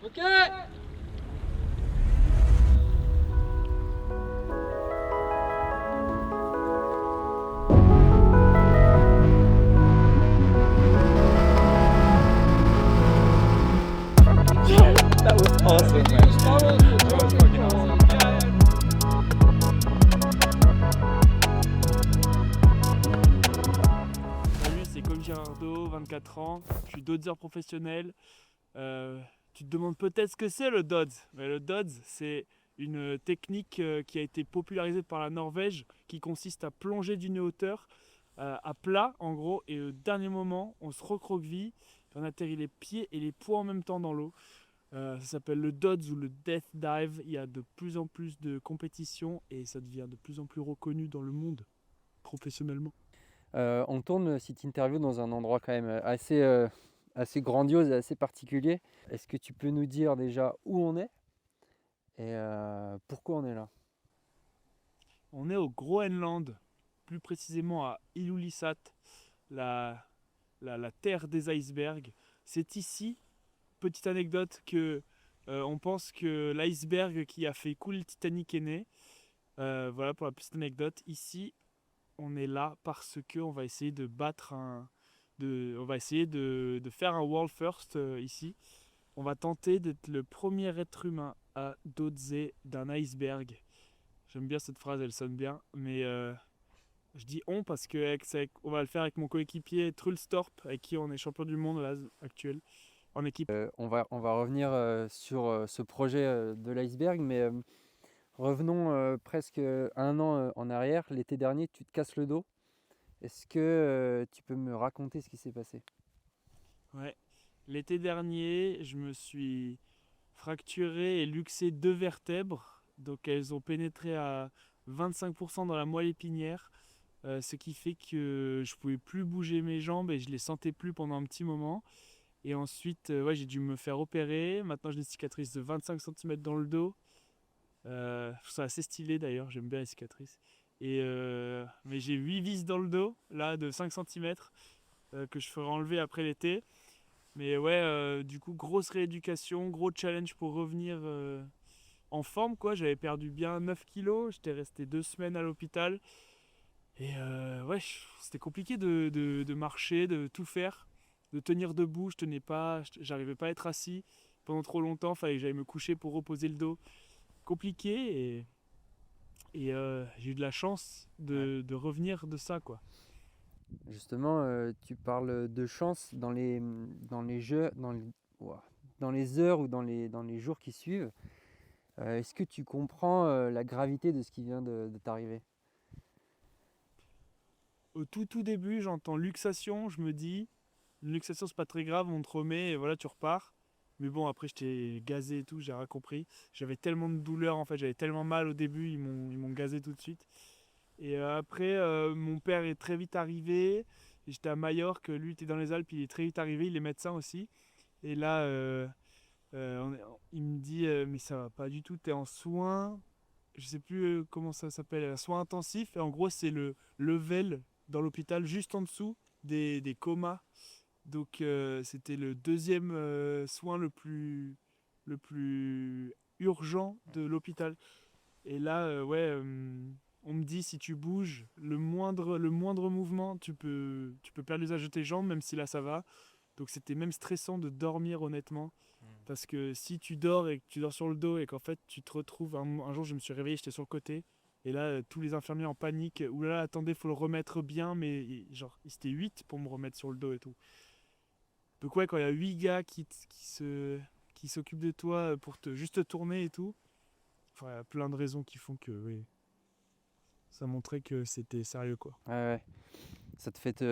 Ok. That was awesome, man. That was fucking awesome. Salut, c'est Comme Girardeau, 24 ans, je suis dodzer professionnel. Tu te demandes peut-être ce que c'est le dodge. Mais le dodge, c'est une technique qui a été popularisée par la Norvège qui consiste à plonger d'une hauteur à plat en gros et au dernier moment on se recroqueville et on atterrit les pieds et les poings en même temps dans l'eau. Ça s'appelle le dodge ou le death dive. Il y a de plus en plus de compétitions et ça devient de plus en plus reconnu dans le monde professionnellement. On tourne cette interview dans un endroit quand même assez grandiose et assez particulier. Est-ce que tu peux nous dire déjà où on est et pourquoi on est là? On est au Groenland, plus précisément à Ilulissat, la terre des icebergs. C'est ici, petite anecdote, que on pense que l'iceberg qui a fait couler le Titanic est né. Voilà pour la petite anecdote. Ici, on est là parce que on va essayer de on va essayer de faire un world first ici. On va tenter d'être le premier être humain à dozer d'un iceberg. J'aime bien cette phrase, elle sonne bien, mais je dis on parce que on va le faire avec mon coéquipier Trulstorp, avec qui on est champion du monde là, actuel, en équipe. On va revenir sur ce projet de l'iceberg, mais revenons presque un an en arrière. L'été dernier, tu te casses le dos. Est-ce que tu peux me raconter ce qui s'est passé? Ouais. L'été dernier, je me suis fracturé et luxé 2 vertèbres, donc elles ont pénétré à 25% dans la moelle épinière, ce qui fait que je pouvais plus bouger mes jambes et je les sentais plus pendant un petit moment. Et ensuite, ouais, j'ai dû me faire opérer. Maintenant, j'ai des cicatrices de 25 cm dans le dos. Je trouve ça assez stylé d'ailleurs, j'aime bien les cicatrices. Mais j'ai 8 vis dans le dos, là, de 5 cm, que je ferai enlever après l'été. Mais ouais, du coup, grosse rééducation, gros challenge pour revenir en forme, quoi. J'avais perdu bien 9 kilos, j'étais resté 2 semaines à l'hôpital. Et ouais, c'était compliqué de marcher, de tout faire, de tenir debout. Je tenais pas, j'arrivais pas à être assis pendant trop longtemps. Fallait que j'aille me coucher pour reposer le dos. Compliqué et j'ai eu de la chance de revenir de ça, quoi. Justement, tu parles de chance dans les jeux, ouah, dans les heures ou dans les jours qui suivent. Est-ce que tu comprends la gravité de ce qui vient de t'arriver? Au tout début, j'entends luxation, je me dis, une luxation c'est pas très grave, on te remet et voilà, tu repars. Mais bon, après j'étais gazé et tout, j'ai rien compris. J'avais tellement de douleur en fait, j'avais tellement mal au début, ils m'ont gazé tout de suite. Et après, mon père est très vite arrivé. J'étais à Majorque, lui était dans les Alpes, il est très vite arrivé, il est médecin aussi. Et là, il me dit mais ça va pas du tout, t'es en soins. Je sais plus comment ça s'appelle, soins intensifs. Et en gros, c'est le level dans l'hôpital juste en dessous des comas. Donc c'était le deuxième soin le plus urgent de l'hôpital. Et là, ouais, on me dit si tu bouges, le moindre mouvement, tu peux perdre l'usage de tes jambes, même si là ça va. Donc c'était même stressant de dormir honnêtement. Parce que si tu dors et que tu dors sur le dos et qu'en fait tu te retrouves, un jour je me suis réveillé, j'étais sur le côté. Et là, tous les infirmiers en panique, oulala, attendez, faut le remettre bien, mais genre, ils étaient 8 pour me remettre sur le dos et tout. Donc ouais, quand il y a 8 gars qui s'occupent de toi pour juste te tourner et tout, enfin, il y a plein de raisons qui font que, oui, ça montrait que c'était sérieux, quoi. Ouais, ouais. Ça te fait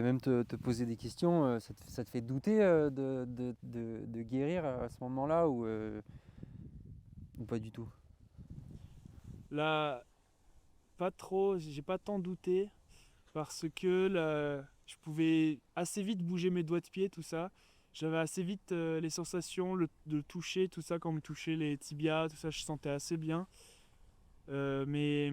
même te poser des questions, ça te fait douter de guérir à ce moment-là ou pas du tout? Là, pas trop, j'ai pas tant douté, parce que là, je pouvais assez vite bouger mes doigts de pied, tout ça. J'avais assez vite les sensations, de toucher, tout ça, quand on me touchait les tibias, tout ça, je sentais assez bien. Mais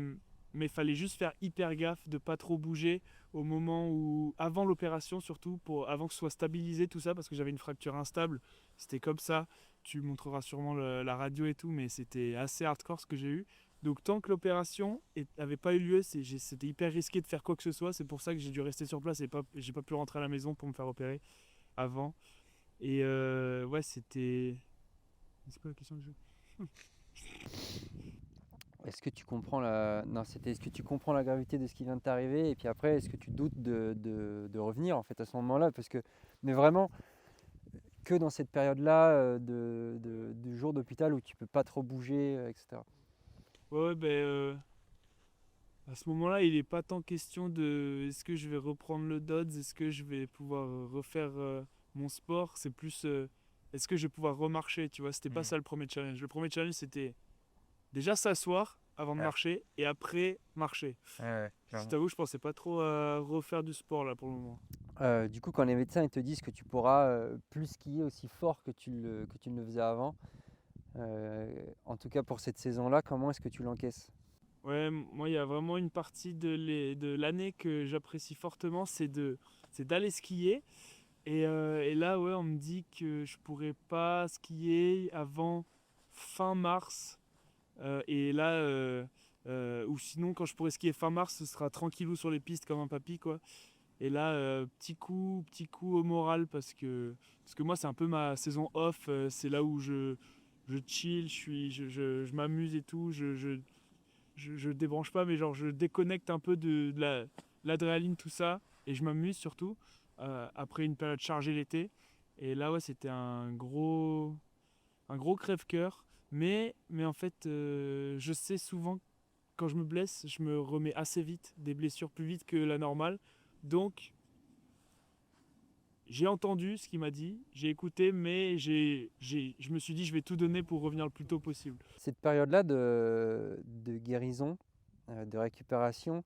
il fallait juste faire hyper gaffe de pas trop bouger au moment où, avant l'opération surtout, avant que ce soit stabilisé tout ça, parce que j'avais une fracture instable. C'était comme ça. tu montreras sûrement la radio et tout, mais c'était assez hardcore ce que j'ai eu. Donc tant que l'opération n'avait pas eu lieu, c'était hyper risqué de faire quoi que ce soit. C'est pour ça que j'ai dû rester sur place et j'ai pas pu rentrer à la maison pour me faire opérer avant. Et ouais, c'était... C'est quoi la question du jeu? Est-ce que tu comprends la... Non, c'était est-ce que tu comprends la gravité de ce qui vient de t'arriver et puis après, est-ce que tu doutes de revenir en fait à ce moment-là parce que... Mais vraiment, que dans cette période-là du jour d'hôpital où tu peux pas trop bouger, etc. Ouais, à ce moment-là, il n'est pas tant question de est-ce que je vais reprendre le DODS, est-ce que je vais pouvoir refaire mon sport, c'est plus est-ce que je vais pouvoir remarcher, tu vois, c'était pas ça le premier challenge. Le premier challenge, c'était déjà s'asseoir avant de marcher et après marcher. Je t'avoue, je pensais pas trop à refaire du sport là pour le moment. Du coup, quand les médecins ils te disent que tu pourras plus skier aussi fort que tu ne le faisais avant, en tout cas pour cette saison-là, comment est-ce que tu l'encaisses? Ouais, moi, il y a vraiment une partie de l'année que j'apprécie fortement, c'est d'aller skier. Et là, ouais, on me dit que je pourrais pas skier avant fin mars. Et là, ou sinon, quand je pourrais skier fin mars, ce sera tranquillou sur les pistes comme un papy, quoi. Et là, petit coup au moral parce que moi, c'est un peu ma saison off. C'est là où je chill, je m'amuse et tout. Je débranche pas, mais genre je déconnecte un peu l'adrénaline, tout ça, et je m'amuse surtout après une période chargée l'été. Et là, ouais, c'était un gros crève-cœur. Mais en fait, je sais souvent quand je me blesse, je me remets assez vite des blessures, plus vite que la normale. Donc, j'ai entendu ce qu'il m'a dit, j'ai écouté, mais je me suis dit je vais tout donner pour revenir le plus tôt possible. Cette période-là de guérison, de récupération,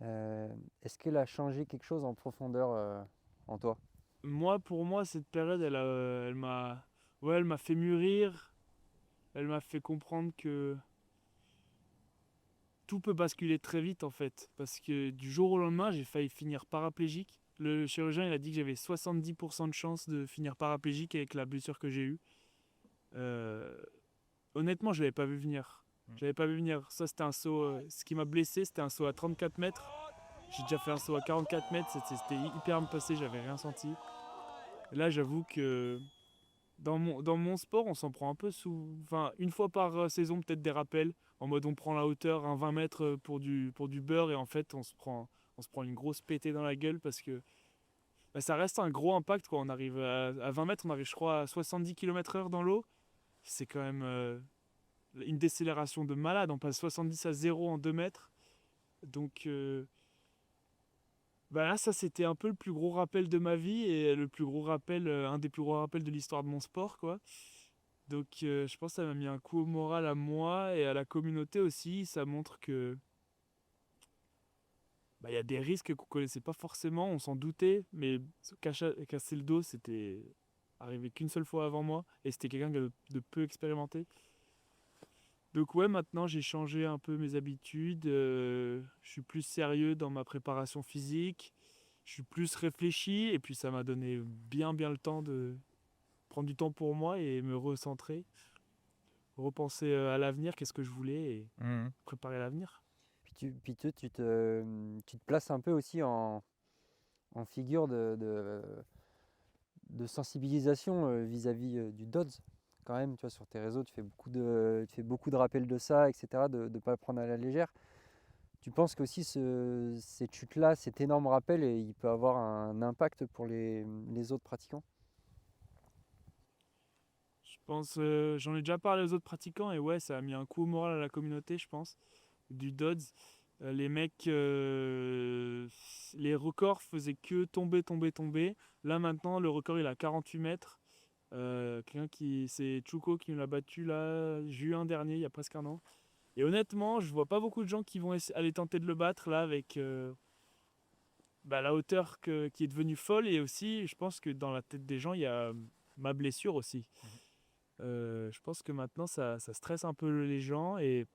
est-ce qu'elle a changé quelque chose en profondeur en toi? Pour moi, cette période, elle m'a fait mûrir. Elle m'a fait comprendre que tout peut basculer très vite en fait. Parce que du jour au lendemain, j'ai failli finir paraplégique. Le chirurgien, il a dit que j'avais 70% de chance de finir paraplégique avec la blessure que j'ai eue. Euh, Honnêtement, je l'avais pas vu venir. Je l'avais pas vu venir. Ça, c'était un saut. Ce qui m'a blessé, c'était un saut à 34 mètres. J'ai déjà fait un saut à 44 mètres. C'était hyper bien passé. J'avais rien senti. Et là, j'avoue que dans mon sport, on s'en prend un peu enfin, une fois par saison, peut-être des rappels. En mode, on prend la hauteur, un 20 mètres pour du beurre. Et en fait, on se prend une grosse pétée dans la gueule parce que ça reste un gros impact, quoi. On arrive à 20 mètres, on arrive, je crois, à 70 km/h dans l'eau. C'est quand même une décélération de malade. On passe 70 à 0 en 2 mètres. Donc, là, ça, c'était un peu le plus gros rappel de ma vie et le plus gros rappel, un des plus gros rappels de l'histoire de mon sport, quoi. Donc, je pense que ça m'a mis un coup au moral à moi et à la communauté aussi. Ça montre que il y a des risques qu'on connaissait pas forcément, on s'en doutait, mais casser le dos, c'était arrivé qu'une seule fois avant moi et c'était quelqu'un de peu expérimenté. Donc ouais, maintenant j'ai changé un peu mes habitudes, je suis plus sérieux dans ma préparation physique, je suis plus réfléchi et puis ça m'a donné bien le temps de prendre du temps pour moi et me recentrer, repenser à l'avenir, qu'est-ce que je voulais et préparer l'avenir. Tu te places un peu aussi en figure de sensibilisation vis-à-vis du DODS. Quand même, tu vois, sur tes réseaux, tu fais beaucoup de rappels de ça, etc., de ne pas le prendre à la légère. Tu penses qu'aussi cette chute-là, cet énorme rappel, il peut avoir un impact pour les autres pratiquants? Je pense, j'en ai déjà parlé aux autres pratiquants et ouais, ça a mis un coup au moral à la communauté, je pense, du DODS. Les mecs, les records faisaient que tomber. Là maintenant, le record il est à 48 mètres. C'est Chouko qui me l'a battu là, juin dernier, il y a presque un an. Et honnêtement, je vois pas beaucoup de gens qui vont aller tenter de le battre là avec la hauteur qui est devenue folle. Et aussi, je pense que dans la tête des gens, il y a ma blessure aussi. Je pense que maintenant, ça stresse un peu les gens et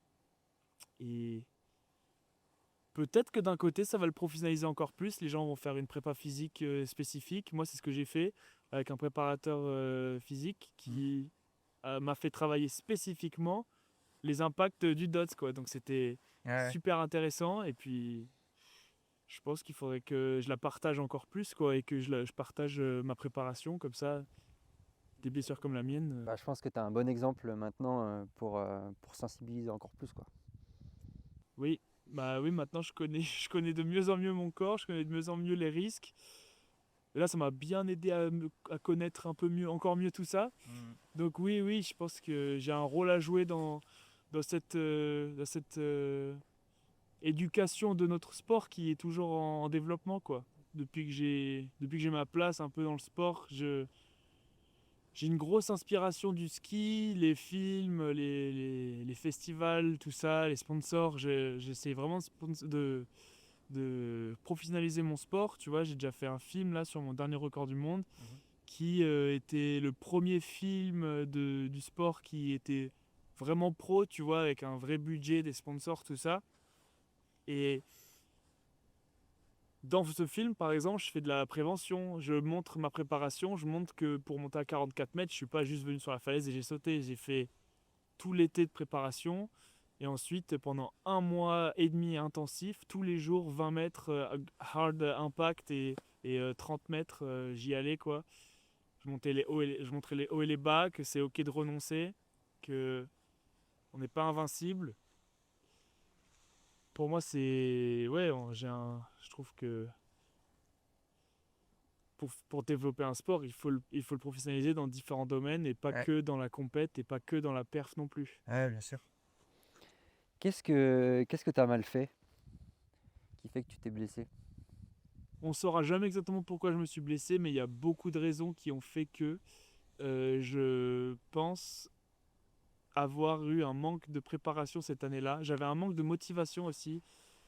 peut-être que d'un côté, ça va le professionnaliser encore plus. Les gens vont faire une prépa physique spécifique. Moi, c'est ce que j'ai fait avec un préparateur physique m'a fait travailler spécifiquement les impacts du DOTS, quoi. Donc c'était Ouais. super intéressant. Et puis, je pense qu'il faudrait que je la partage encore plus, quoi, et que je partage ma préparation, comme ça, des blessures comme la mienne. Bah, je pense que tu as un bon exemple maintenant pour sensibiliser encore plus, quoi. Oui, bah oui, maintenant je connais, je connais de mieux en mieux mon corps, je connais de mieux en mieux les risques. Et là, ça m'a bien aidé à connaître un peu mieux, encore mieux tout ça. Donc oui, je pense que j'ai un rôle à jouer dans cette éducation de notre sport qui est toujours en développement, quoi. Depuis que j'ai ma place un peu dans le sport, j'ai une grosse inspiration du ski, les films, les festivals, tout ça, les sponsors. J'essaie vraiment de professionnaliser mon sport. Tu vois, j'ai déjà fait un film là sur mon dernier record du monde qui était le premier film du sport qui était vraiment pro, tu vois, avec un vrai budget, des sponsors, tout ça. Et dans ce film, par exemple, je fais de la prévention, je montre ma préparation, je montre que pour monter à 44 mètres, je suis pas juste venu sur la falaise et j'ai sauté, j'ai fait tout l'été de préparation. Et ensuite, pendant 1 mois et demi intensif, tous les jours, 20 mètres hard impact et 30 mètres, j'y allais, quoi. Je montrais les hauts et les bas, que c'est ok de renoncer, que on n'est pas invincible. Pour moi, c'est... Ouais, je trouve que pour développer un sport, il faut le professionnaliser dans différents domaines et pas que dans la compète et pas que dans la perf non plus. Ouais, bien sûr. Qu'est-ce que tu as mal fait qui fait que tu t'es blessé? On ne saura jamais exactement pourquoi je me suis blessé, mais il y a beaucoup de raisons qui ont fait que je pense avoir eu un manque de préparation cette année-là. J'avais un manque de motivation aussi.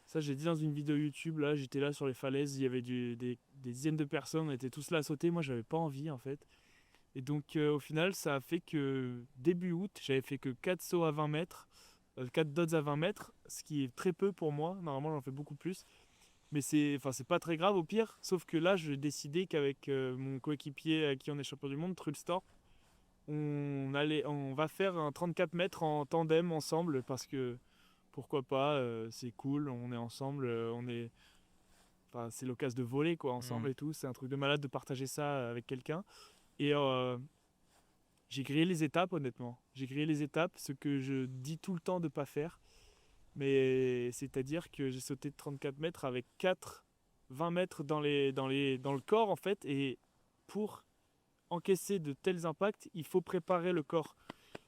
Ça, j'ai dit dans une vidéo YouTube, là, j'étais là sur les falaises, il y avait des dizaines de personnes, on était tous là à sauter. Moi, j'avais pas envie, en fait. Et donc, au final, ça a fait que début août, j'avais fait que 4 sauts à 20 mètres, 4 dots à 20 mètres, ce qui est très peu pour moi. Normalement, j'en fais beaucoup plus. Mais c'est pas très grave au pire. Sauf que là, j'ai décidé qu'avec mon coéquipier à qui on est champion du monde, Trulstorp, on va faire un 34 mètres en tandem ensemble parce que pourquoi pas, c'est cool, on est ensemble, enfin, c'est l'occasion de voler quoi, ensemble et tout. C'est un truc de malade de partager ça avec quelqu'un. Et j'ai grillé les étapes, honnêtement. J'ai grillé les étapes, ce que je dis tout le temps de pas faire. Mais c'est-à-dire que j'ai sauté de 34 mètres avec 20 mètres dans le corps en fait. Et pour encaisser de tels impacts, il faut préparer le corps.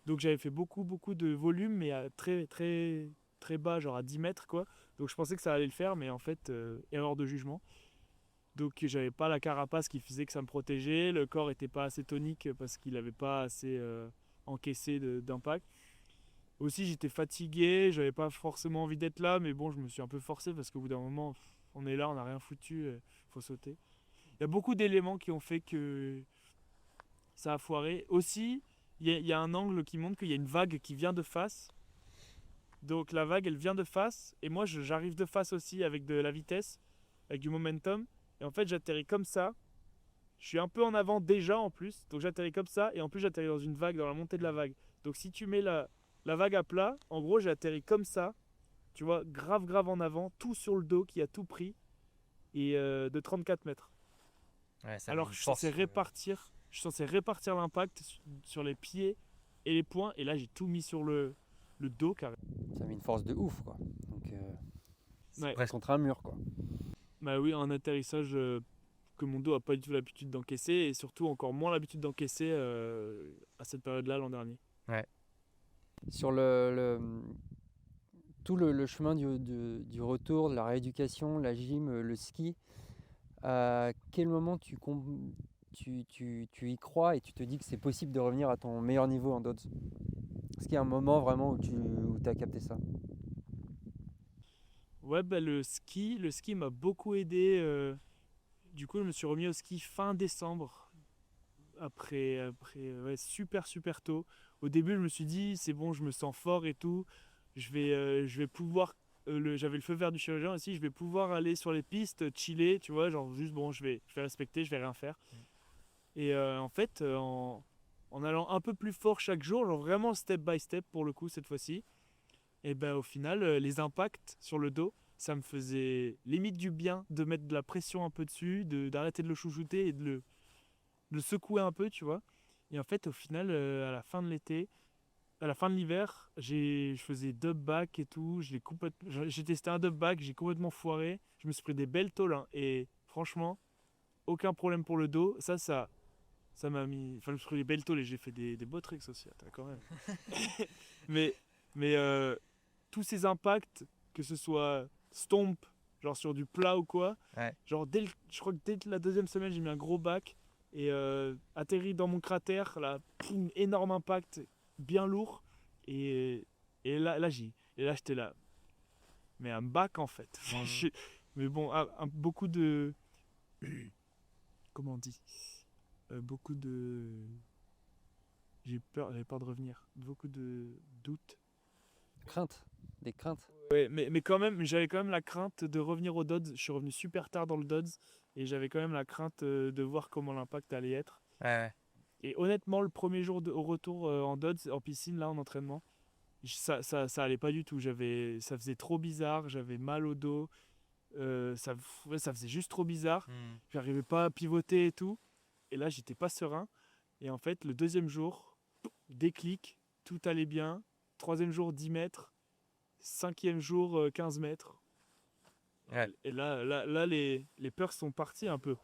Donc j'avais fait beaucoup de volume, mais à très bas, genre à 10 mètres quoi. Donc je pensais que ça allait le faire, mais en fait, erreur de jugement. Donc j'avais pas la carapace qui faisait que ça me protégeait, le corps était pas assez tonique parce qu'il avait pas assez encaissé d'impact. Aussi j'étais fatigué, j'avais pas forcément envie d'être là, mais bon je me suis un peu forcé parce qu'au bout d'un moment on est là, on n'a rien foutu, faut sauter. Il y a beaucoup d'éléments qui ont fait que ça a foiré. Aussi, il y a un angle qui montre qu'il y a une vague qui vient de face. Donc la vague elle vient de face et moi j'arrive de face aussi avec de la vitesse, avec du momentum. Et en fait j'atterris comme ça. Je suis un peu en avant déjà en plus. Donc j'atterris comme ça et en plus j'atterris dans une vague, dans la montée de la vague. Donc si tu mets la vague à plat, en gros j'ai atterri comme ça. Tu vois, grave en avant, tout sur le dos qui a tout pris. Et de 34 mètres. Ouais, ça met Alors une que force. je suis censé répartir l'impact sur les pieds et les poings. Et là j'ai tout mis sur le dos carrément. Ça met une force de ouf, quoi. Donc, c'est Ouais. presque contre un mur, quoi. Bah oui, un atterrissage que mon dos a pas du tout l'habitude d'encaisser et surtout encore moins l'habitude d'encaisser à cette période-là l'an dernier. Sur tout le chemin du retour, de la rééducation, la gym, le ski, à quel moment tu y crois et tu te dis que c'est possible de revenir à ton meilleur niveau en dodge? Est-ce qu'il y a un moment vraiment où tu as capté ça? Ouais, bah le ski m'a beaucoup aidé. Du coup, je me suis remis au ski fin décembre. Après ouais, super tôt. Au début, je me suis dit, c'est bon, je me sens fort et tout. Je vais pouvoir. J'avais le feu vert du chirurgien aussi. Je vais pouvoir aller sur les pistes, chiller, tu vois. Genre, juste bon, je vais respecter, je vais rien faire. Et en fait, en allant un peu plus fort chaque jour, genre vraiment step by step pour le coup cette fois-ci. Et ben au final, les impacts sur le dos, ça me faisait limite du bien de mettre de la pression un peu dessus, d'arrêter de le chouchouter et de le secouer un peu, tu vois. Et en fait, au final, à la fin de l'été, à la fin de l'hiver, je faisais dub back et tout. J'ai testé un dub back, j'ai complètement foiré. Je me suis pris des belles tôles, hein, et franchement, aucun problème pour le dos. Ça m'a mis. Enfin, je me suis pris des belles tôles et j'ai fait des beaux tricks aussi, attends, quand même. Mais, mais tous ces impacts, que ce soit stomp, genre sur du plat ou quoi, Ouais. genre je crois que dès la deuxième semaine, j'ai mis un gros bac et atterri dans mon cratère, là, poum, énorme impact, bien lourd. Et, et là, j'étais là. Mais un bac en fait. Mais bon, beaucoup de. Comment on dit Beaucoup de. J'avais peur de revenir. Beaucoup de doutes. Crainte, des craintes. Ouais, mais quand même, j'avais quand même la crainte de revenir au Dodds. Je suis revenu super tard dans le Dodds et j'avais quand même la crainte de voir comment l'impact allait être. Ouais. Et honnêtement, le premier jour au retour en Dodds, en piscine, là, en entraînement, ça allait pas du tout. Ça faisait trop bizarre, j'avais mal au dos, ça faisait juste trop bizarre. J'arrivais pas à pivoter et tout. Et là, j'étais pas serein. Et en fait, le deuxième jour, déclic, tout allait bien. Troisième jour, 10 mètres. Cinquième jour, 15 mètres. Ouais. Et là les peurs sont parties un peu.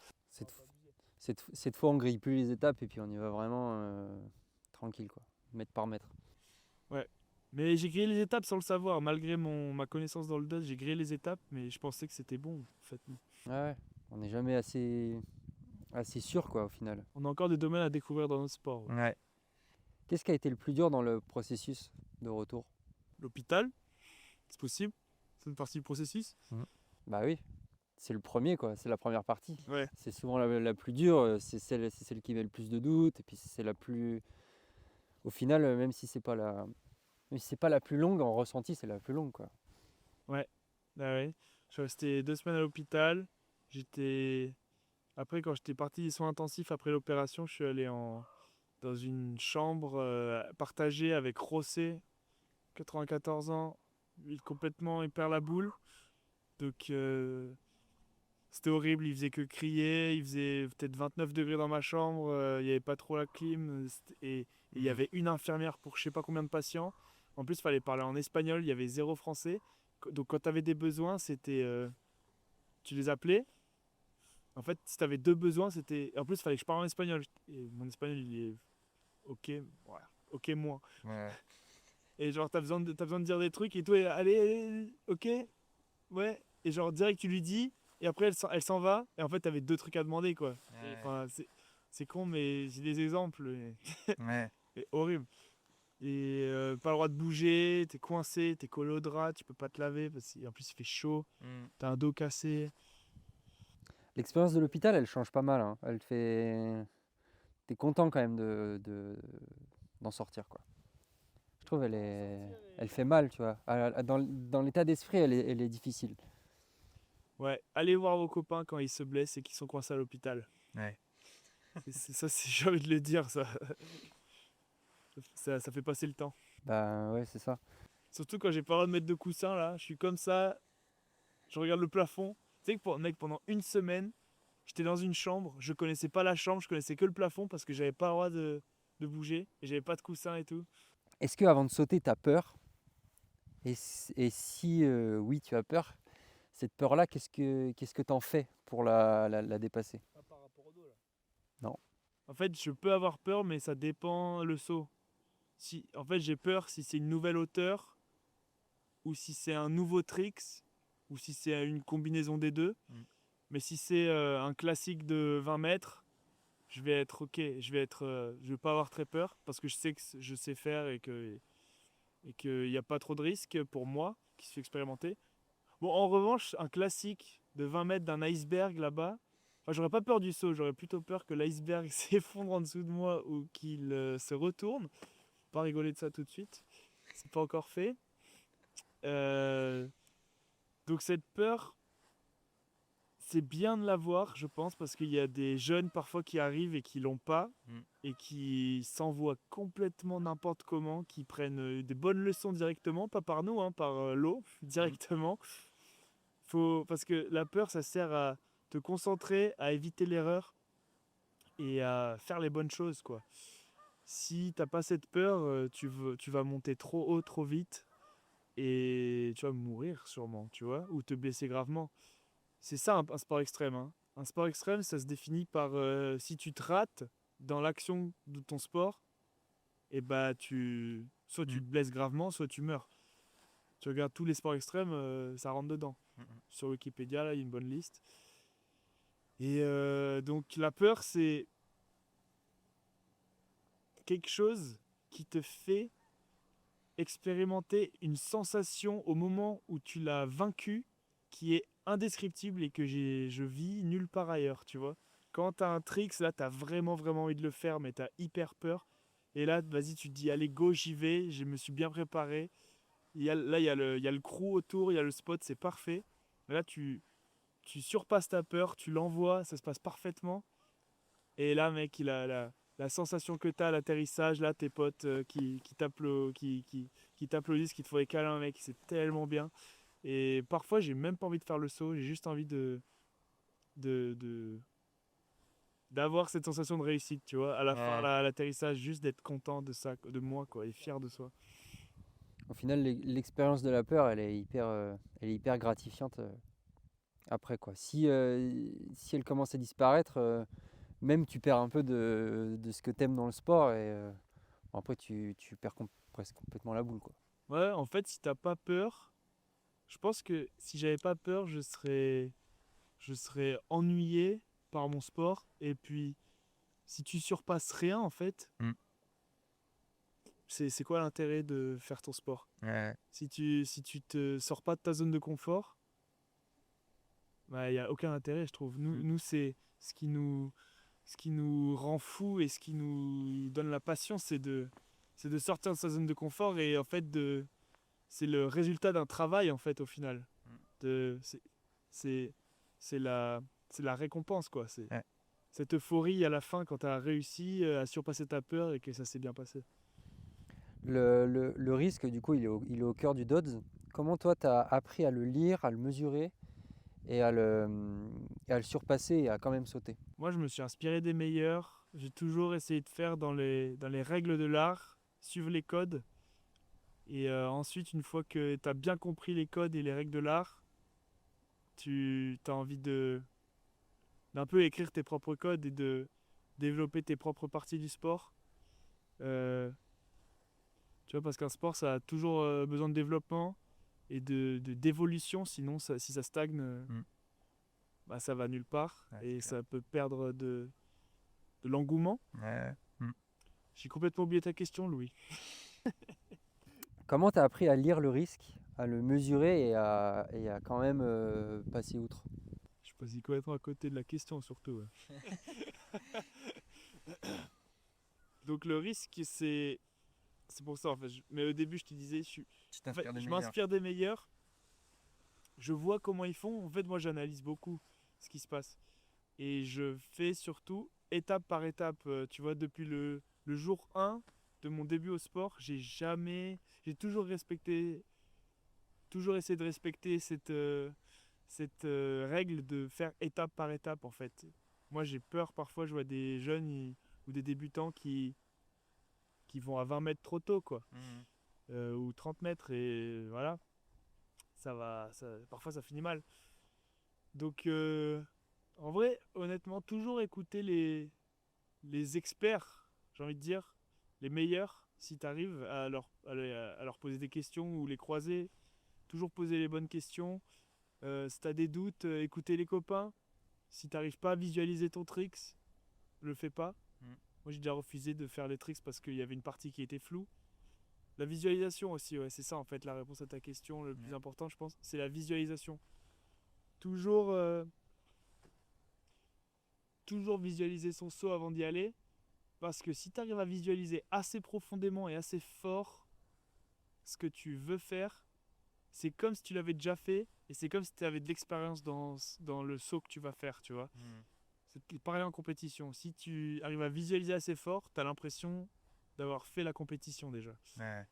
Cette fois, on grille plus les étapes et puis on y va vraiment tranquille, quoi, mètre par mètre. Ouais. Mais j'ai grillé les étapes sans le savoir. Malgré ma connaissance dans le DOS, j'ai grillé les étapes, mais je pensais que c'était bon, en fait. Ouais, on n'est jamais assez sûr, quoi, au final. On a encore des domaines à découvrir dans notre sport. Ouais. Ouais. Qu'est-ce qui a été le plus dur dans le processus de retour? L'hôpital, c'est possible. C'est une partie du processus. Bah oui, c'est le premier, quoi, c'est la première partie. Ouais. C'est souvent la plus dure, c'est celle qui met le plus de doutes, et puis c'est la plus... Au final, même si c'est pas la plus longue, en ressenti, c'est la plus longue, quoi. Ouais. Ah ouais. Je suis resté 2 semaines à l'hôpital. Après, quand j'étais parti des soins intensifs après l'opération, je suis allé dans une chambre partagée avec Rossé, 94 ans. Lui, complètement, il perd la boule. Donc, c'était horrible. Il faisait que crier. Il faisait peut-être 29 degrés dans ma chambre. Il n'y avait pas trop la clim. Et il y avait une infirmière pour je sais pas combien de patients. En plus, il fallait parler en espagnol. Il y avait zéro français. Donc, quand tu avais des besoins, c'était. Tu les appelais. En fait, si tu avais deux besoins, c'était. En plus, il fallait que je parle en espagnol. Et mon espagnol, il est. Ok. Voilà. Ok, moins. Ouais. Et genre, t'as besoin de dire des trucs. Et toi, allez, ok. Ouais. Et genre, direct, tu lui dis. Et après, elle s'en va. Et en fait, t'avais deux trucs à demander, quoi. Ouais. Enfin, c'est con, mais j'ai des exemples. Ouais. Et horrible. Et pas le droit de bouger. T'es coincé. T'es collé au drap. Tu peux pas te laver. Parce qu'en plus, il fait chaud. T'as un dos cassé. L'expérience de l'hôpital, elle change pas mal, hein. Elle fait... T'es content quand même d'en sortir, quoi. Je trouve elle fait mal, tu vois. Dans l'état d'esprit, elle est difficile. Ouais, allez voir vos copains quand ils se blessent et qu'ils sont coincés à l'hôpital. Ouais. Ça, j'ai envie de le dire, ça. Ça fait passer le temps. Bah ouais, c'est ça. Surtout quand j'ai pas le droit de mettre de coussin, là. Je suis comme ça, je regarde le plafond. Tu sais que mec, pendant une semaine, j'étais dans une chambre, je connaissais pas la chambre, je connaissais que le plafond parce que j'avais pas le droit de bouger et j'avais pas de coussin et tout. Est-ce que avant de sauter, t'as peur? Et si oui, tu as peur, cette peur-là, qu'est-ce que t'en fais pour la dépasser? Pas par rapport au dos, là. Non. En fait, je peux avoir peur, mais ça dépend le saut. En fait, j'ai peur si c'est une nouvelle hauteur ou si c'est un nouveau tricks ou si c'est une combinaison des deux. Mais si c'est un classique de 20 mètres, je vais être ok. Je vais pas avoir très peur parce que je sais que je sais faire et qu'il n'y a pas trop de risques pour moi qui suis expérimenté. Bon, en revanche, un classique de 20 mètres d'un iceberg là-bas, enfin, j'aurais pas peur du saut, j'aurais plutôt peur que l'iceberg s'effondre en dessous de moi ou qu'il se retourne. Pas rigoler de ça tout de suite, c'est pas encore fait. Donc cette peur, c'est bien de l'avoir, je pense, parce qu'il y a des jeunes parfois qui arrivent et qui l'ont pas Mm. et qui s'envoient complètement n'importe comment, qui prennent des bonnes leçons directement, pas par nous, hein, par l'eau directement. Parce que la peur, ça sert à te concentrer, à éviter l'erreur et à faire les bonnes choses, quoi. Si t'as pas cette peur, tu vas monter trop haut, trop vite et tu vas mourir sûrement, tu vois, ou te blesser gravement. C'est ça un sport extrême, hein. Un sport extrême, ça se définit par si tu te rates dans l'action de ton sport, et bah soit tu te blesses gravement, soit tu meurs. Tu regardes tous les sports extrêmes, ça rentre dedans. Sur Wikipédia, là, il y a une bonne liste. Et donc la peur, c'est quelque chose qui te fait expérimenter une sensation au moment où tu l'as vaincu qui est indescriptible et que je vis nulle part ailleurs, tu vois. Quand t'as un tricks, là, t'as vraiment, vraiment envie de le faire, mais t'as hyper peur. Et là, vas-y, tu te dis, allez, go, j'y vais, je me suis bien préparé. Là, il y a le crew autour, il y a le spot, c'est parfait. Là, tu surpasses ta peur, tu l'envoies, ça se passe parfaitement. Et là, mec, la sensation que t'as à l'atterrissage, là, tes potes qui t'applaudissent, qui te font des câlins, mec, c'est tellement bien. Et parfois, j'ai même pas envie de faire le saut, j'ai juste envie de, de- d'avoir cette sensation de réussite, tu vois, à la fin, Ouais. là, à l'atterrissage, juste d'être content de ça, de moi, quoi, et fier de soi. Au final, l'expérience de la peur, elle est hyper gratifiante après, quoi. Si elle commence à disparaître, même tu perds un peu de ce que t'aimes dans le sport et bon, après tu perds presque complètement la boule, quoi. Ouais, en fait, si t'as pas peur, je pense que si j'avais pas peur, je serais ennuyé par mon sport. Et puis, si tu surpasses rien, en fait, Mm. c'est quoi l'intérêt de faire ton sport? Ouais. Si tu te sors pas de ta zone de confort, bah, il n'y a aucun intérêt, je trouve. Nous c'est ce qui nous rend fou et ce qui nous donne la passion, c'est de sortir de sa zone de confort et en fait, c'est le résultat d'un travail, en fait, au final. De, c'est, c'est, c'est c'est la récompense, quoi. C'est Ouais. cette euphorie à la fin quand tu as réussi à surpasser ta peur et que ça s'est bien passé. Le risque, du coup, il est au cœur du dodge. Comment toi, tu as appris à le lire, à le mesurer et à le surpasser et à quand même sauter? Moi, je me suis inspiré des meilleurs. J'ai toujours essayé de faire dans les règles de l'art, suivre les codes. Et ensuite, une fois que tu as bien compris les codes et les règles de l'art, tu as envie d'un peu écrire tes propres codes et de développer tes propres parties du sport. Euh, Tu vois, parce qu'un sport, ça a toujours besoin de développement et d'évolution. Sinon, si ça stagne, Mm. bah, ça va nulle part Ouais, et c'est clair. ça peut perdre de l'engouement. Ouais. Mm. J'ai complètement oublié ta question, Louis. Comment tu as appris à lire le risque, à le mesurer et à quand même passer outre? Je suis passé complètement à côté de la question, surtout. Ouais. Donc, le risque, c'est pour ça, en fait. Mais au début, je te disais, Tu en fait, t'inspires des je meilleurs. m'inspire des meilleurs. Je vois comment ils font. En fait, moi, j'analyse beaucoup ce qui se passe. Et je fais surtout étape par étape. Tu vois, depuis le jour 1 de mon début au sport, j'ai toujours essayé de respecter cette règle de faire étape par étape, en fait. Moi, j'ai peur parfois, je vois des jeunes ou des débutants qui vont à 20 mètres trop tôt, quoi. Mm. Ou 30 mètres, et voilà, parfois ça finit mal. Donc, en vrai, honnêtement, toujours écouter les experts, j'ai envie de dire, les meilleurs, si tu arrives à leur poser des questions ou les croiser, toujours poser les bonnes questions. Si tu as des doutes, écouter les copains. Si tu n'arrives pas à visualiser ton tricks, le fais pas. Mm. Moi, j'ai déjà refusé de faire les tricks parce qu'il y avait une partie qui était floue. La visualisation aussi, ouais, c'est ça en fait la réponse à ta question. Le plus important, je pense, c'est la visualisation. Toujours, toujours visualiser son saut avant d'y aller. Parce que si tu arrives à visualiser assez profondément et assez fort ce que tu veux faire, c'est comme si tu l'avais déjà fait et c'est comme si tu avais de l'expérience dans le saut que tu vas faire, tu vois. C'est pareil en compétition. Si tu arrives à visualiser assez fort, tu as l'impression d'avoir fait la compétition déjà. Ouais.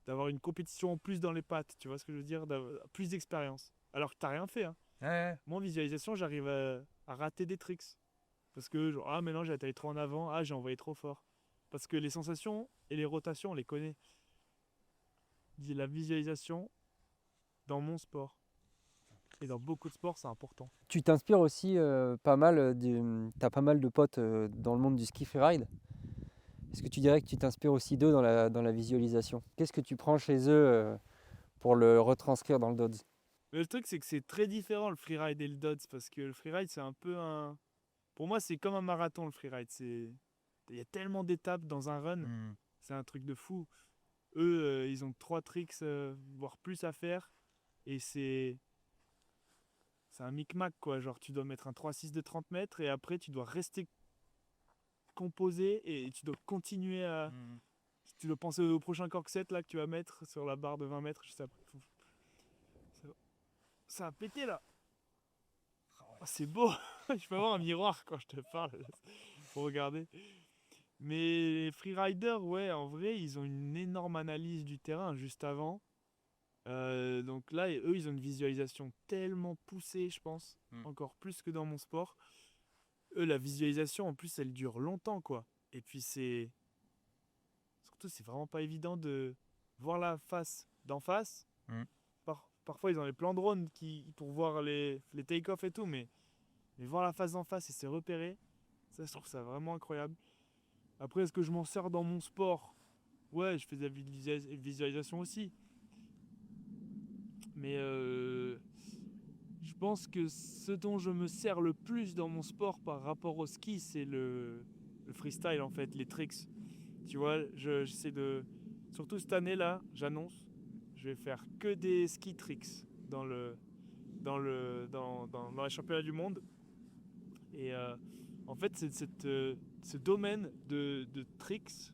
D'avoir une compétition en plus dans les pattes, tu vois ce que je veux dire, d'avoir plus d'expérience. Alors que tu n'as rien fait. Hein. Ouais. Moi, en visualisation, j'arrive à rater des tricks. Parce que, genre, ah, mais non, j'ai allé trop en avant, ah, j'ai envoyé trop fort. Parce que les sensations et les rotations, on les connaît. La visualisation dans mon sport. Et dans beaucoup de sports, c'est important. Tu t'inspires aussi pas mal, t'as pas mal de potes dans le monde du ski freeride. Est-ce que tu dirais que tu t'inspires aussi d'eux dans la visualisation? Qu'est-ce que tu prends chez eux pour le retranscrire dans le DODS? Mais le truc, c'est que c'est très différent le freeride et le DODS. Parce que le freeride, c'est un peu un. Pour moi, c'est comme un marathon le freeride. Il y a tellement d'étapes dans un run. C'est un truc de fou. Eux, ils ont 3 tricks, voire plus à faire. Et c'est un micmac, quoi. Genre, tu dois mettre un 3-6 de 30 mètres et après, tu dois rester composé et tu dois continuer à. Tu dois penser au prochain cork set là, que tu vas mettre sur la barre de 20 mètres juste après. Ça a pété là. Oh, c'est beau. Je peux avoir un miroir quand je te parle. Faut regarder. Mais les freeriders, ouais, en vrai, ils ont une énorme analyse du terrain juste avant. Donc là, eux, ils ont une visualisation tellement poussée, je pense, encore plus que dans mon sport. Eux, la visualisation, en plus, elle dure longtemps, quoi. Et puis surtout, c'est vraiment pas évident de voir la face d'en face. Parfois, ils ont les plans drone pour voir les take-off et tout, mais voir la face d'en face et se repérer, ça, je trouve ça vraiment incroyable. Après, est-ce que je m'en sers dans mon sport? Ouais, je fais de la visualisation aussi. Mais je pense que ce dont je me sers le plus dans mon sport par rapport au ski, c'est le freestyle en fait, les tricks. Tu vois, j'essaie de. Surtout cette année-là, j'annonce, je vais faire que des ski tricks dans les championnats du monde. Et en fait, c'est ce domaine de tricks.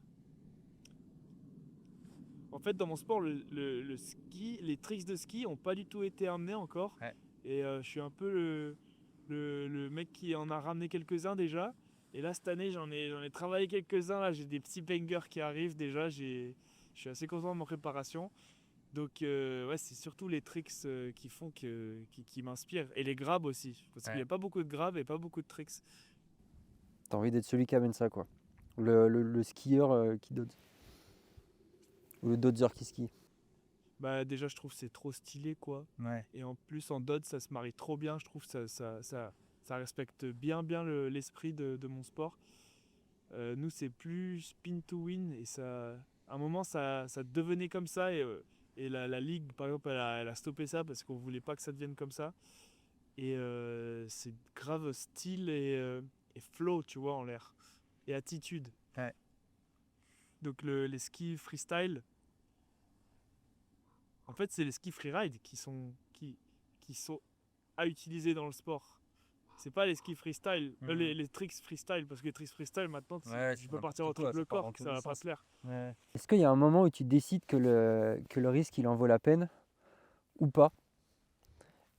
En fait, dans mon sport, le ski, les tricks de ski n'ont pas du tout été amenés encore. Ouais. Et je suis un peu le mec qui en a ramené quelques-uns déjà. Et là, cette année, j'en ai travaillé quelques-uns. Là, j'ai des petits bangers qui arrivent déjà. Je suis assez content de ma préparation. Donc, ouais, c'est surtout les tricks qui font qui m'inspirent. Et les grabs aussi. Parce qu'il n'y a pas beaucoup de grabs et pas beaucoup de tricks. T'as envie d'être celui qui amène ça, quoi. Le skieur qui dodge. Ou le dodger qui skie. Bah, déjà, je trouve que c'est trop stylé, quoi. Ouais. Et en plus, en dodge, ça se marie trop bien. Je trouve que ça respecte bien l'esprit de mon sport. Nous, c'est plus spin to win. Et ça, à un moment, ça devenait comme ça. Et la ligue, par exemple, elle a stoppé ça parce qu'on voulait pas que ça devienne comme ça. Et c'est grave style et flow, tu vois, en l'air. Et attitude. Ouais. Donc, les skis freestyle, en fait, c'est les skis freeride qui sont à utiliser dans le sport. C'est pas les skis freestyle, les tricks freestyle, parce que les tricks freestyle, maintenant, tu peux partir au triple cork, ça va pas se faire. Ouais. Est-ce qu'il y a un moment où tu décides que le risque, il en vaut la peine ou pas?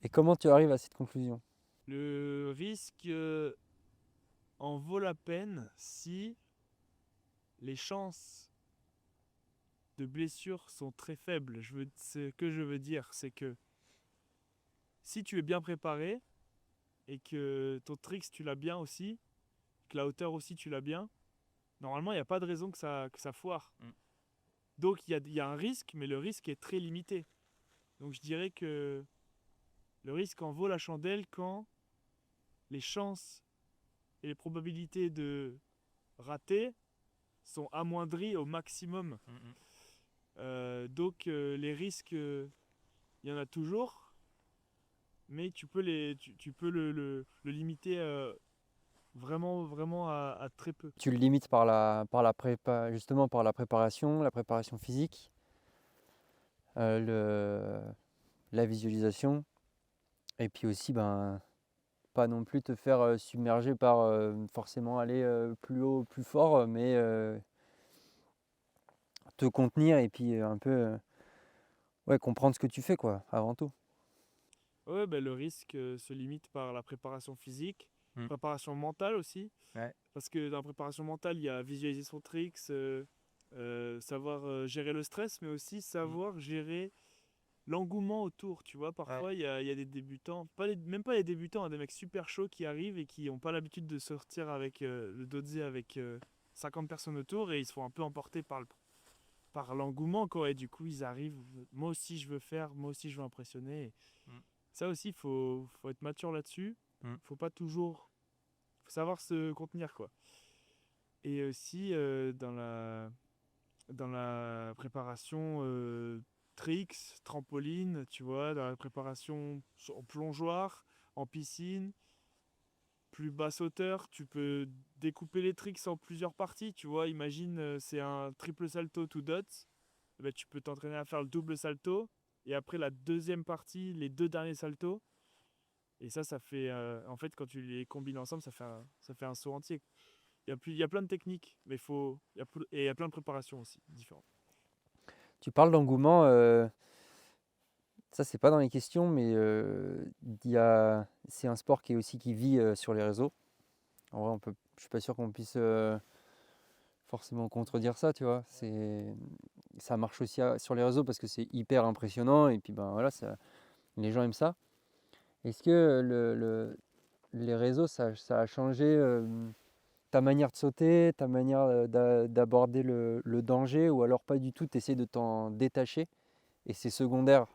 Et comment tu arrives à cette conclusion? Le risque en vaut la peine si les chances de blessure sont très faibles. Ce que je veux dire, c'est que si tu es bien préparé et que ton tricks tu l'as bien aussi, que la hauteur aussi tu l'as bien, normalement il n'y a pas de raison que ça foire. Donc il y a un risque, mais le risque est très limité. Donc je dirais que le risque en vaut la chandelle quand les chances et les probabilités de rater sont amoindries au maximum. Donc les risques, il y en a toujours, mais tu peux le limiter vraiment à très peu. Tu le limites par la justement par la préparation physique, la visualisation, et puis aussi pas non plus te faire submerger par forcément aller plus haut, plus fort, mais te contenir et puis un peu comprendre ce que tu fais, quoi, avant tout. Ouais, bah, le risque se limite par la préparation physique, Mm. préparation mentale aussi. Ouais. Parce que dans la préparation mentale, il y a visualiser son tricks, savoir gérer le stress, mais aussi savoir gérer l'engouement autour. Tu vois, Ouais. parfois, il y a des débutants, même pas les débutants, hein, des mecs super chauds qui arrivent et qui n'ont pas l'habitude de sortir avec le dodsé avec 50 personnes autour et ils se font un peu emporter par l'engouement, quoi. Et du coup, ils arrivent, moi aussi je veux faire, moi aussi je veux impressionner. Mm. Ça aussi, faut être mature là-dessus. Mm. Faut pas toujours. Faut savoir se contenir, quoi. Et aussi, dans la préparation tricks, trampoline, tu vois, dans la préparation en plongeoir, en piscine, plus basse hauteur, tu peux découper les tricks en plusieurs parties, tu vois. Imagine, c'est un triple salto to dots. Eh ben, tu peux t'entraîner à faire le double salto. Et après, la deuxième partie, les 2 derniers saltos. Et ça fait. En fait, quand tu les combines ensemble, ça fait un saut entier. Il y a plein de techniques, mais et il y a plein de préparations aussi différentes. Tu parles d'engouement, ça c'est pas dans les questions, mais c'est un sport qui vit sur les réseaux. En vrai, je suis pas sûr qu'on puisse forcément contredire ça, tu vois. Ça marche aussi sur les réseaux parce que c'est hyper impressionnant et puis ben voilà, les gens aiment ça. Est-ce que les réseaux, ça a changé ta manière de sauter, ta manière d'aborder le danger, ou alors pas du tout, tu essaies de t'en détacher et c'est secondaire?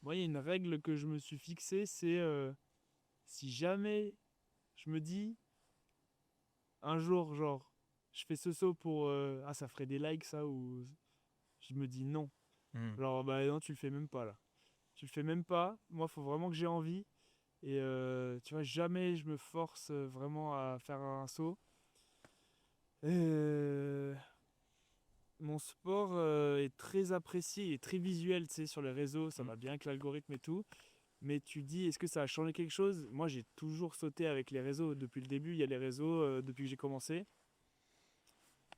Moi, il y a une règle que je me suis fixée, c'est si jamais je me dis un jour, genre, je fais ce saut pour ah, ça ferait des likes, ça, ou je me dis non. Mm. Genre, bah non, tu le fais même pas là. Tu le fais même pas. Moi, faut vraiment que j'ai envie. Et tu vois, jamais je me force vraiment à faire un saut. Euh, Mon sport est très apprécié et très visuel, tu sais, sur les réseaux. Ça Mm. va bien avec l'algorithme et tout. Mais tu dis, est-ce que ça a changé quelque chose? Moi, j'ai toujours sauté avec les réseaux. Depuis le début, il y a les réseaux depuis que j'ai commencé.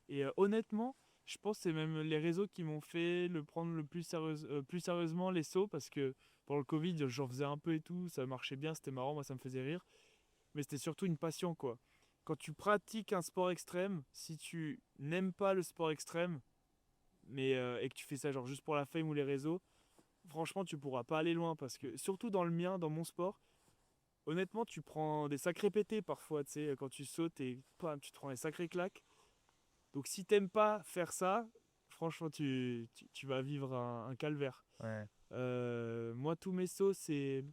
Et honnêtement, je pense que c'est même les réseaux qui m'ont fait le prendre le plus sérieusement les sauts parce que pendant le Covid, j'en faisais un peu et tout, ça marchait bien, c'était marrant, moi ça me faisait rire. Mais c'était surtout une passion, quoi. Quand tu pratiques un sport extrême, si tu n'aimes pas le sport extrême, et que tu fais ça genre juste pour la fame ou les réseaux, franchement tu pourras pas aller loin parce que surtout dans le mien, dans mon sport, honnêtement tu prends des sacrés pétés parfois, tu sais, quand tu sautes et pam, tu te prends des sacrés claques. Donc si t'aimes pas faire ça, franchement tu vas vivre un calvaire. Ouais. Moi tous mes sauts c'est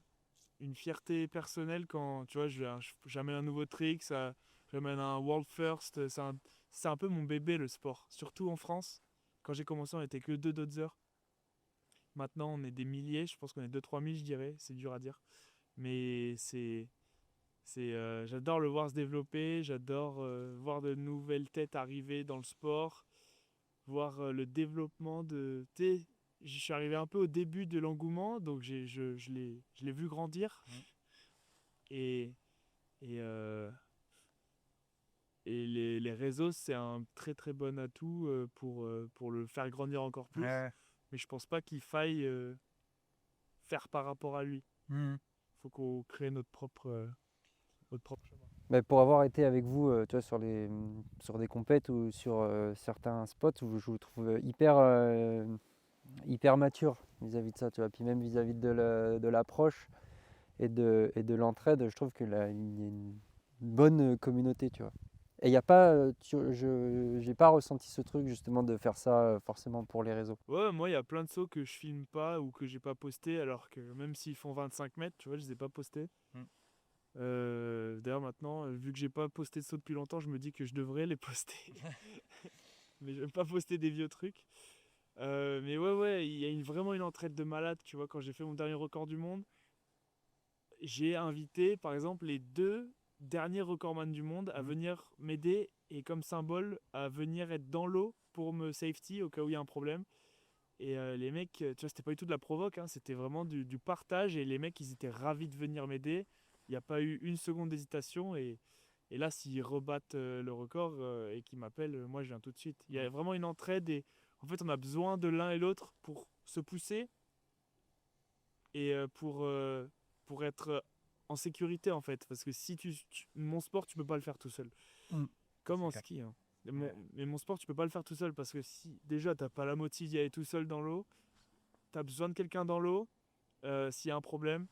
une fierté personnelle quand tu vois j'amène un nouveau trick, j'amène un world first, c'est un peu mon bébé le sport, surtout en France. Quand j'ai commencé on était que 2 dodzers. Maintenant, on est des milliers, je pense qu'on est 2-3 000, je dirais, c'est dur à dire. Mais j'adore le voir se développer, j'adore voir de nouvelles têtes arriver dans le sport, voir le développement de. Tu sais, je suis arrivé un peu au début de l'engouement, donc je l'ai vu grandir. Mm. Et, et, euh, et les réseaux, c'est un très très bon atout pour le faire grandir encore plus. Ouais. Mais je pense pas qu'il faille faire par rapport à lui. Mm. Faut qu'on crée notre propre chemin. Mais pour avoir été avec vous, tu vois, sur des compètes ou sur certains spots où je vous trouve hyper mature vis-à-vis de ça, tu vois. Puis même vis-à-vis de l'approche et de l'entraide, je trouve qu'il y a une bonne communauté, tu vois. Et il n'y a pas, j'ai pas ressenti ce truc justement de faire ça forcément pour les réseaux. Ouais, moi, il y a plein de sauts que je filme pas ou que j'ai pas posté, alors que même s'ils font 25 mètres, tu vois, je les ai pas postés. Mm. D'ailleurs, maintenant, vu que j'ai pas posté de saut depuis longtemps, je me dis que je devrais les poster. Mais je vais pas poster des vieux trucs. Mais ouais, il y a vraiment une entraide de malade, tu vois. Quand j'ai fait mon dernier record du monde, j'ai invité, par exemple, les 2 derniers recordman du monde à Mm. venir m'aider et comme symbole à venir être dans l'eau pour me safety au cas où il y a un problème. Et les mecs, tu vois, c'était pas du tout de la provoque, hein, c'était vraiment du partage. Et les mecs, ils étaient ravis de venir m'aider. Il n'y a pas eu une seconde d'hésitation. Et là, s'ils rebattent le record et qu'ils m'appellent, moi, je viens tout de suite. Il y a vraiment une entraide. Et en fait, on a besoin de l'un et l'autre pour se pousser. et pour être en sécurité en fait. Parce que si mon sport, tu peux pas le faire tout seul. Mm. Comme C'est en clair. ski. Hein. Mais mon sport, tu peux pas le faire tout seul parce que si déjà t'as pas la motive d'y aller tout seul dans l'eau, t'as besoin de quelqu'un dans l'eau s'il y a un problème.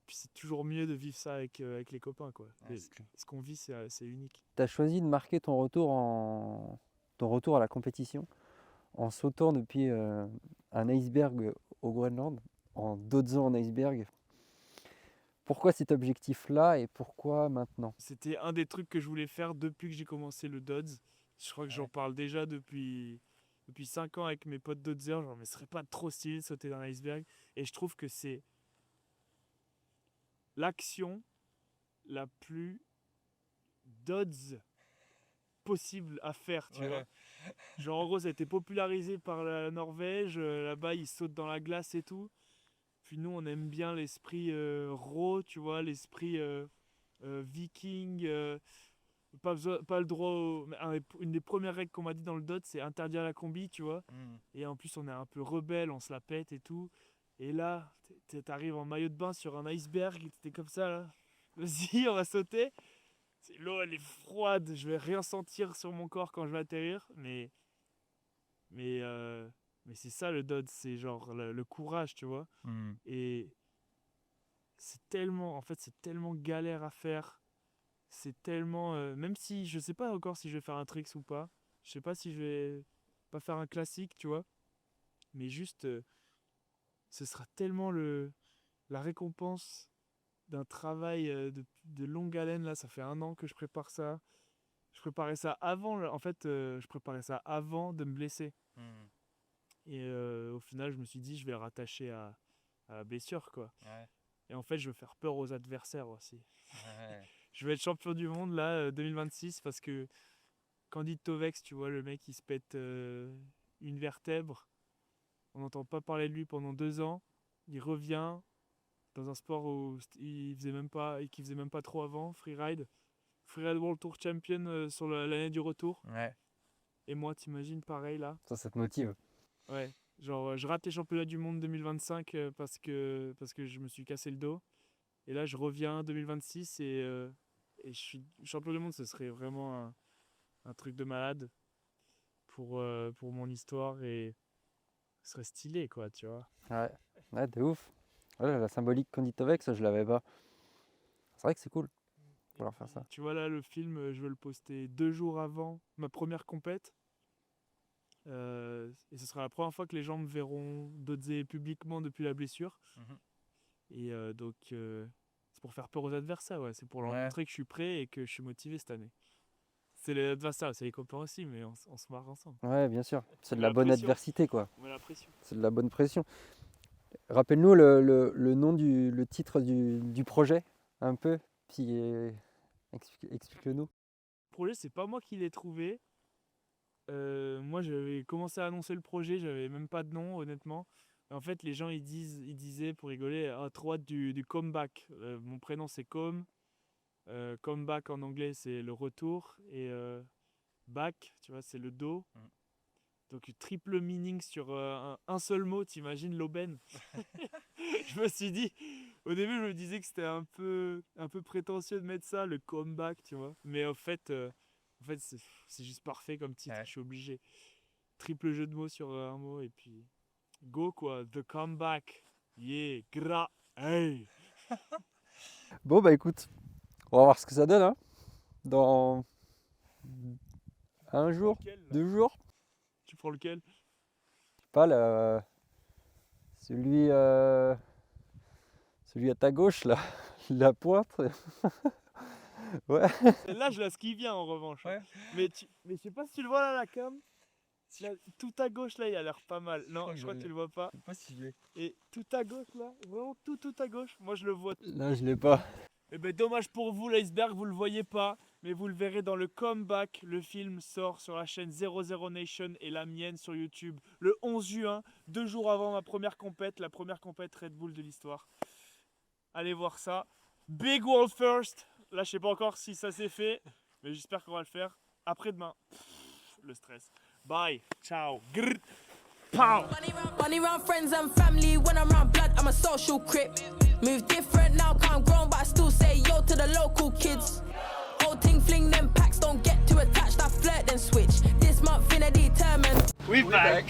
Puis c'est toujours mieux de vivre ça avec les copains quoi. Ouais, Et c'est clair. ce qu'on vit, c'est unique. Tu as choisi de marquer ton retour, ton retour à la compétition en sautant depuis un iceberg au Groenland, en dodzant en iceberg. Pourquoi cet objectif-là et pourquoi maintenant? C'était un des trucs que je voulais faire depuis que j'ai commencé le Dodds. Je crois que j'en Ouais. parle déjà depuis 5 ans avec mes potes Dodzers. Genre, mais ce serait pas trop stylé de sauter dans l'iceberg. Et je trouve que c'est l'action la plus Dodds possible à faire, tu Ouais, vois. ouais. Genre, en gros, ça a été popularisé par la Norvège. Là-bas, ils sautent dans la glace et tout. Puis nous, on aime bien l'esprit raw, tu vois, l'esprit viking. Pas le droit une des premières règles qu'on m'a dit dans le DOT, c'est interdire la combi, tu vois. Mm. Et en plus, on est un peu rebelle, on se la pète et tout. Et là, t'arrives en maillot de bain sur un iceberg, t'es comme ça, là. Vas-y, on va sauter. L'eau, elle est froide, je vais rien sentir sur mon corps quand je vais atterrir. Mais, euh, mais c'est ça le DOT, c'est genre le courage, tu vois. Mm. Et c'est tellement galère à faire. C'est tellement. Même si je sais pas encore si je vais faire un tricks ou pas. Je sais pas si je vais pas faire un classique, tu vois. Mais juste, ce sera tellement la récompense d'un travail de longue haleine. Là, ça fait 1 an que je prépare ça. Je préparais ça avant. En fait, je préparais ça avant de me blesser. Mm. Et au final, je me suis dit, je vais le rattacher à la blessure, quoi. Ouais. Et en fait, je veux faire peur aux adversaires aussi. Ouais. Je vais être champion du monde là 2026 parce que Candide Tovex, tu vois, le mec il se pète une vertèbre. On n'entend pas parler de lui pendant 2 ans. Il revient dans un sport où qui faisait même pas trop avant, freeride. Freeride World Tour Champion sur l'année du retour. Ouais. Et moi, t'imagines, pareil là. Ça te motive. Ouais. Genre, je rate les championnats du monde 2025 parce que je me suis cassé le dos. Et là, je reviens 2026 et je suis champion du monde. Ce serait vraiment un truc de malade pour mon histoire et ce serait stylé, quoi, tu vois. Ouais, ouais, de ouf. Ouais, la symbolique Conditovex, je l'avais pas. C'est vrai que c'est cool de pouvoir faire ça. Tu vois, là, le film, je veux le poster 2 jours avant ma première compète. Et ce sera la première fois que les gens me verront dodger publiquement depuis la blessure. Mhm. Et donc, c'est pour faire peur aux adversaires, ouais. C'est pour leur Ouais. montrer que je suis prêt et que je suis motivé cette année. C'est les adversaires, c'est les copains aussi, mais on se marre ensemble. Ouais, bien sûr. C'est de Mais la la bonne pression. adversité, quoi. On met la pression. C'est de la bonne pression. Rappelle-nous le nom le titre du projet, un peu. Puis explique-le-nous. Le projet, c'est pas moi qui l'ai trouvé. Moi, j'avais commencé à annoncer le projet, j'avais même pas de nom, honnêtement. En fait, les gens ils disaient pour rigoler, ah, trop hâte du comeback. Mon prénom c'est Com. Comeback en anglais c'est le retour. Et back, tu vois, c'est le dos. Mm. Donc triple meaning sur un seul mot, t'imagines l'aubaine. Je me suis dit, au début je me disais que c'était un peu prétentieux de mettre ça, le comeback, tu vois. Mais en fait c'est juste parfait comme titre, Ouais. je suis obligé. Triple jeu de mots sur un mot et puis go quoi, the comeback. Yeah, gras, hey. Bon, bah écoute, on va voir ce que ça donne, hein. Dans un jour, Lequel, là 2 jours. Tu prends lequel? Je sais pas, celui, celui à ta gauche, là, la pointe. Ouais. Là je la ski bien en revanche. Ouais. Mais je sais pas si tu le vois là la cam. Là, tout à gauche là il a l'air pas mal. Non, je crois que tu le vois pas. C'est pas si je l'ai. Et tout à gauche là, vraiment tout à gauche, moi je le vois. Là, je l'ai pas. Eh ben dommage pour vous l'iceberg, vous le voyez pas, mais vous le verrez dans le comeback. Le film sort sur la chaîne 00 Nation et la mienne sur YouTube le 11 juin, 2 jours avant ma première compète, la première compète Red Bull de l'histoire. Allez voir ça. Big World First. Là je sais pas encore si ça s'est fait, mais j'espère qu'on va le faire après-demain. Le stress. Bye, ciao. Grrr. Pow! Money round friends and family, when I'm round blood, I'm a social crip. Move different now, I'm grown, but I still say yo to the local kids. Whole thing fling them packs, don't get too attached, I flirt then switch. This month finna determined. We back!